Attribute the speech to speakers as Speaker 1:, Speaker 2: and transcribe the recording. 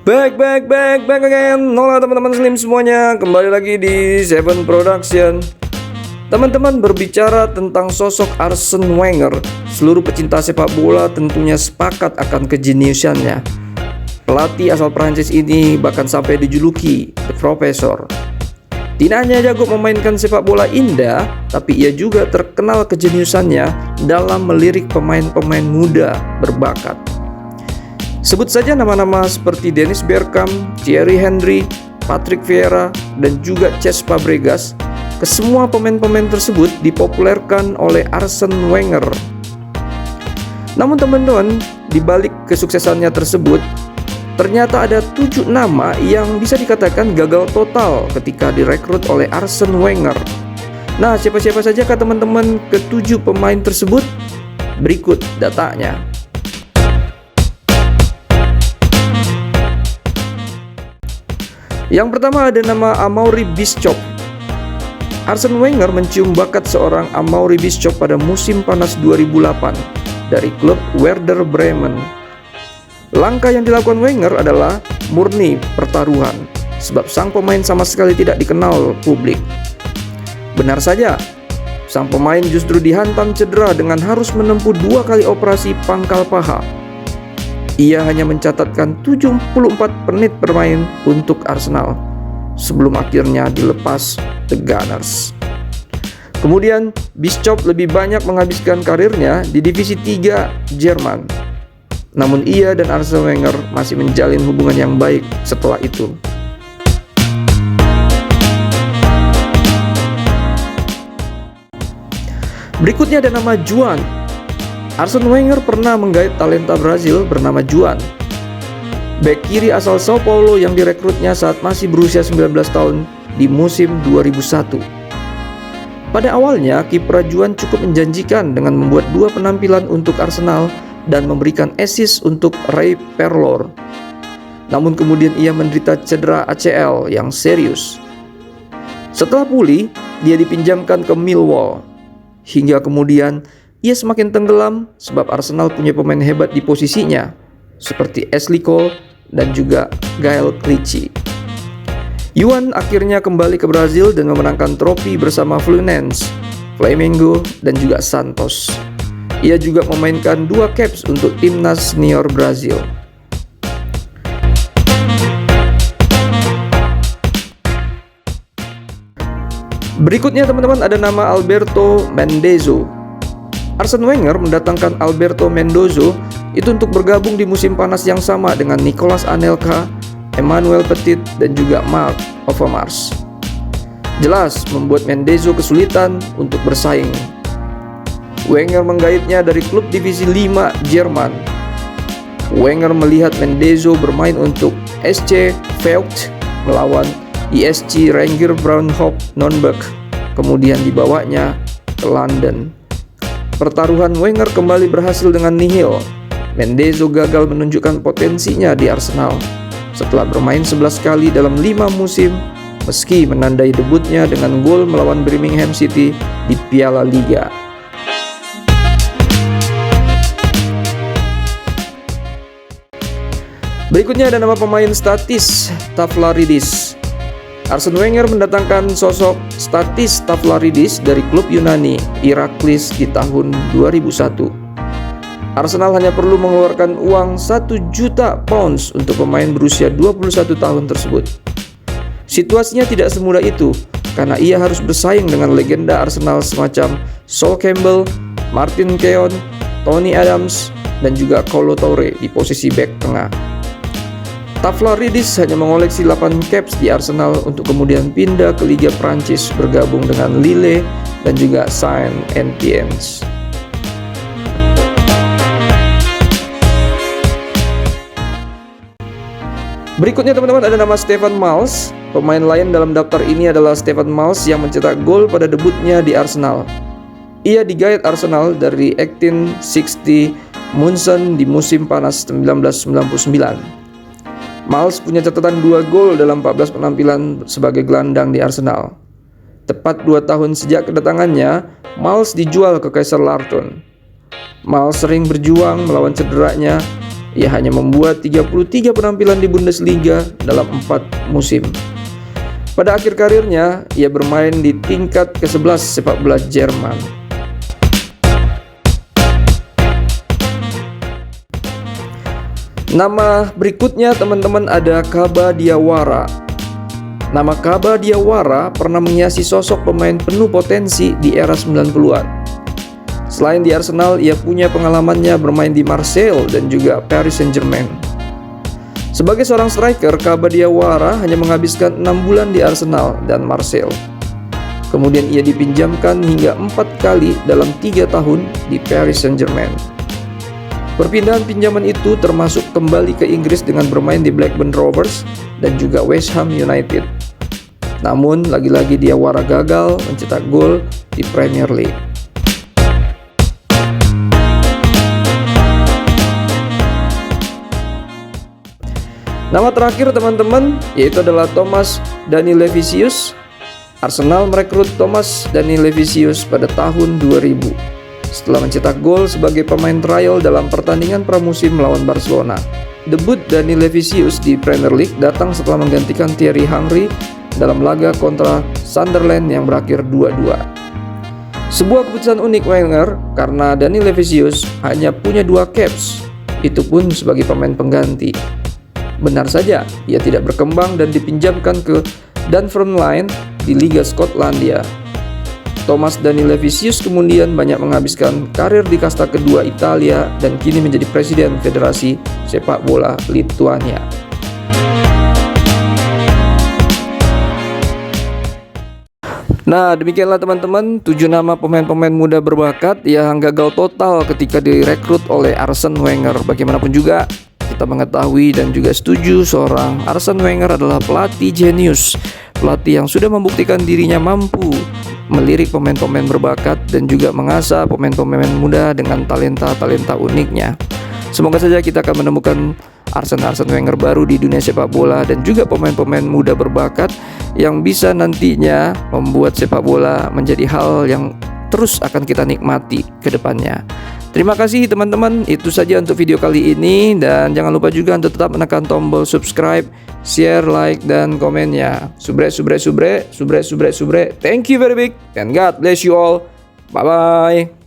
Speaker 1: Back again. Hola teman-teman Slim semuanya, kembali lagi di Seven Production. Teman-teman, berbicara tentang sosok Arsene Wenger, seluruh pecinta sepak bola tentunya sepakat akan kejeniusannya. Pelatih asal Prancis ini bahkan sampai dijuluki The Professor. Tidak hanya jago memainkan sepak bola indah, tapi ia juga terkenal kejeniusannya dalam melirik pemain-pemain muda berbakat. Sebut saja nama-nama seperti Dennis Bergkamp, Thierry Henry, Patrick Vieira, dan juga Cesc Fabregas. Kesemua pemain-pemain tersebut dipopulerkan oleh Arsene Wenger. Namun teman-teman, di balik kesuksesannya tersebut, ternyata ada 7 nama yang bisa dikatakan gagal total ketika direkrut oleh Arsene Wenger. Nah, siapa-siapa saja kah teman-teman ke-7 pemain tersebut? Berikut datanya. Yang pertama ada nama Amaury Bisschop. Arsene Wenger mencium bakat seorang Amaury Bisschop pada musim panas 2008 dari klub Werder Bremen. Langkah yang dilakukan Wenger adalah murni pertaruhan, sebab sang pemain sama sekali tidak dikenal publik. Benar saja, sang pemain justru dihantam cedera dengan harus menempuh 2 kali operasi pangkal paha. Ia hanya mencatatkan 74 menit bermain untuk Arsenal sebelum akhirnya dilepas The Gunners. Kemudian Bisschop lebih banyak menghabiskan karirnya di divisi 3 Jerman. Namun ia dan Arsene Wenger masih menjalin hubungan yang baik setelah itu. Berikutnya ada nama Juan. Arsene Wenger pernah menggait talenta Brazil bernama Juan, bek kiri asal Sao Paulo yang direkrutnya saat masih berusia 19 tahun di musim 2001. Pada awalnya, kiprah Juan cukup menjanjikan dengan membuat 2 penampilan untuk Arsenal dan memberikan assist untuk Ray Perlor. Namun kemudian ia menderita cedera ACL yang serius. Setelah pulih, dia dipinjamkan ke Millwall. Hingga kemudian ia semakin tenggelam sebab Arsenal punya pemain hebat di posisinya seperti Ashley Cole dan juga Gael Clichy. Juan akhirnya kembali ke Brazil dan memenangkan trofi bersama Fluminense, Flamengo, dan juga Santos. Ia juga memainkan 2 caps untuk timnas senior Brazil. Berikutnya teman-teman ada nama Alberto Mendoza. Arsene Wenger mendatangkan Alberto Mendoza itu untuk bergabung di musim panas yang sama dengan Nicolas Anelka, Emmanuel Petit, dan juga Marc Overmars. Jelas membuat Mendoza kesulitan untuk bersaing. Wenger menggaitnya dari klub divisi 5 Jerman. Wenger melihat Mendoza bermain untuk SC Feyenoord melawan ISC Ranger Braunhof Nürnberg, kemudian dibawanya ke London. Pertaruhan Wenger kembali berhasil dengan nihil. Mendoza gagal menunjukkan potensinya di Arsenal setelah bermain 11 kali dalam 5 musim, meski menandai debutnya dengan gol melawan Birmingham City di Piala Liga. Berikutnya ada nama pemain Stathis Tavlaridis. Arsene Wenger mendatangkan sosok Stathis Tavlaridis dari klub Yunani Iraklis di tahun 2001. Arsenal hanya perlu mengeluarkan uang 1 juta pounds untuk pemain berusia 21 tahun tersebut. Situasinya tidak semudah itu karena ia harus bersaing dengan legenda Arsenal semacam Sol Campbell, Martin Keown, Tony Adams, dan juga Kolo Toure di posisi bek tengah. Tavlaridis hanya mengoleksi 8 caps di Arsenal untuk kemudian pindah ke Liga Prancis bergabung dengan Lille dan juga Saint-Étienne. Berikutnya teman-teman ada nama Stefan Miles. Pemain lain dalam daftar ini adalah Stefan Miles yang mencetak gol pada debutnya di Arsenal. Ia digait Arsenal dari 1860 Munson di musim panas 1999. Miles punya catatan 2 gol dalam 14 penampilan sebagai gelandang di Arsenal. Tepat 2 tahun sejak kedatangannya, Miles dijual ke Kaiserslautern. Miles sering berjuang melawan cederanya Ia hanya membuat 33 penampilan di Bundesliga dalam 4 musim. Pada akhir karirnya, ia bermain di tingkat ke-11 sepak bola Jerman. Nama berikutnya teman-teman ada Kaba Diawara. Nama Kaba Diawara pernah menghiasi sosok pemain penuh potensi di era 90-an. Selain di Arsenal, ia punya pengalamannya bermain di Marseille dan juga Paris Saint-Germain. Sebagai seorang striker, Kaba Diawara hanya menghabiskan 6 bulan di Arsenal dan Marseille. Kemudian ia dipinjamkan hingga 4 kali dalam 3 tahun di Paris Saint-Germain. Perpindahan pinjaman itu termasuk kembali ke Inggris dengan bermain di Blackburn Rovers dan juga West Ham United. Namun, lagi-lagi Diawara gagal mencetak gol di Premier League. Nama terakhir teman-teman yaitu adalah Thomas Danilevicius. Arsenal merekrut Thomas Danilevicius pada tahun 2000 setelah mencetak gol sebagai pemain trial dalam pertandingan pramusim melawan Barcelona. Debut Danilevicius di Premier League datang setelah menggantikan Thierry Henry dalam laga kontra Sunderland yang berakhir 2-2. Sebuah keputusan unik Wenger karena Danilevicius hanya punya 2 caps, itu pun sebagai pemain pengganti. Benar saja, ia tidak berkembang dan dipinjamkan ke Dunfermline di Liga Skotlandia. Thomas Danilevicius kemudian banyak menghabiskan karir di kasta kedua Italia dan kini menjadi presiden Federasi Sepak Bola Lituania. Nah, demikianlah teman-teman 7 nama pemain-pemain muda berbakat yang gagal total ketika direkrut oleh Arsene Wenger. Bagaimanapun juga kita mengetahui dan juga setuju seorang Arsene Wenger adalah pelatih jenius, pelatih yang sudah membuktikan dirinya mampu melirik pemain-pemain berbakat dan juga mengasah pemain-pemain muda dengan talenta-talenta uniknya. Semoga saja kita akan menemukan Arsene Wenger baru di dunia sepak bola dan juga pemain-pemain muda berbakat yang bisa nantinya membuat sepak bola menjadi hal yang terus akan kita nikmati ke depannya. Terima kasih teman-teman, itu saja untuk video kali ini dan jangan lupa juga untuk tetap menekan tombol subscribe, share, like, dan komennya. Subre. Thank you very big and God bless you all. Bye-bye.